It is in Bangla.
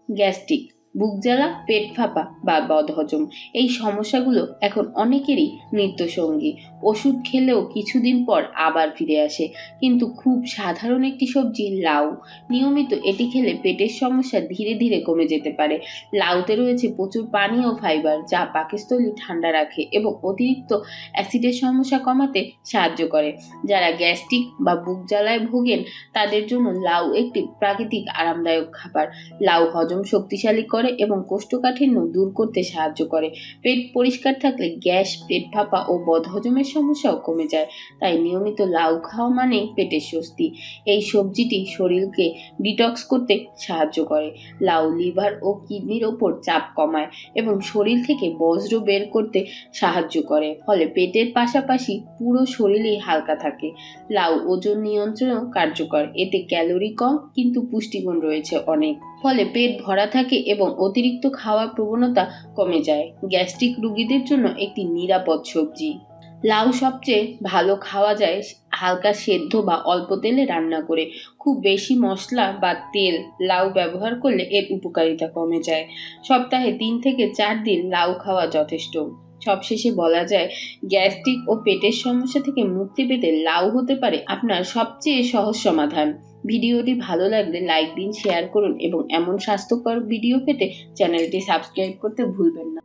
গ্যাস্ট্রিক, বুক জ্বালা, পেট ফাঁপা বা বদহজম এই সমস্যাগুলো এখন অনেকেরই নিত্যসঙ্গী। ওষুধ খেলেও কিছুদিন পর আবার ফিরে আসে। কিন্তু খুব সাধারণ একটি সবজি লাউ, নিয়মিত এটি খেলে পেটের সমস্যা ধীরে ধীরে কমে যেতে পারে। লাউতে রয়েছে প্রচুর পানি ও ফাইবার, যা পাকস্থলী ঠান্ডা রাখে এবং অতিরিক্ত অ্যাসিডের সমস্যা কমাতে সাহায্য করে। যারা গ্যাস্ট্রিক বা বুক জ্বালায় ভোগেন তাদের জন্য লাউ একটি প্রাকৃতিক আরামদায়ক খাবার। লাউ হজম শক্তিশালী করে এবং কোষ্ঠকাঠিন্য দূর করতে সাহায্য করে। পেট পরিষ্কার থাকলে গ্যাস, পেট ফাঁপা ও বদহজমের সমস্যাও কমে যায়। তাই নিয়মিত লাউ খাওয়া মানেই পেটের স্বস্তি। এই সবজিটি শরীরকে ডিটক্স করতে সাহায্য করে। লাউ লিভার ও কিডনির ওপর চাপ কমায় এবং শরীর থেকে বজ্র বের করতে সাহায্য করে, ফলে পেটের পাশাপাশি পুরো শরীরই হালকা থাকে। লাউ ওজন নিয়ন্ত্রণেও কার্যকর। এতে ক্যালোরি কম কিন্তু পুষ্টিগুণ রয়েছে অনেক, ফলে পেট ভরা থাকে এবং অতিরিক্ত খাওয়ার প্রবণতা কমে যায়। গ্যাস্ট্রিক রোগীদের জন্য একটি নিরাপদ সবজি। লাউ সবচেয়ে ভালো খাওয়া যায় হালকা সেদ্ধ বা অল্প তেলে রান্না করে। খুব বেশি মশলা বা তেল লাউ ব্যবহার করলে এর উপকারিতা কমে যায়। সপ্তাহে 3 থেকে 4 দিন লাউ খাওয়া যথেষ্ট। সবশেষে বলা যায়, গ্যাস্ট্রিক ও পেটের সমস্যা থেকে মুক্তি পেতে লাউ হতে পারে আপনার সবচেয়ে সহজ সমাধান। ভিডিওটি ভালো লাগলে লাইক দিন, শেয়ার করুন এবং এমন স্বাস্থ্যকর ভিডিও পেতে চ্যানেলটি সাবস্ক্রাইব করতে ভুলবেন না।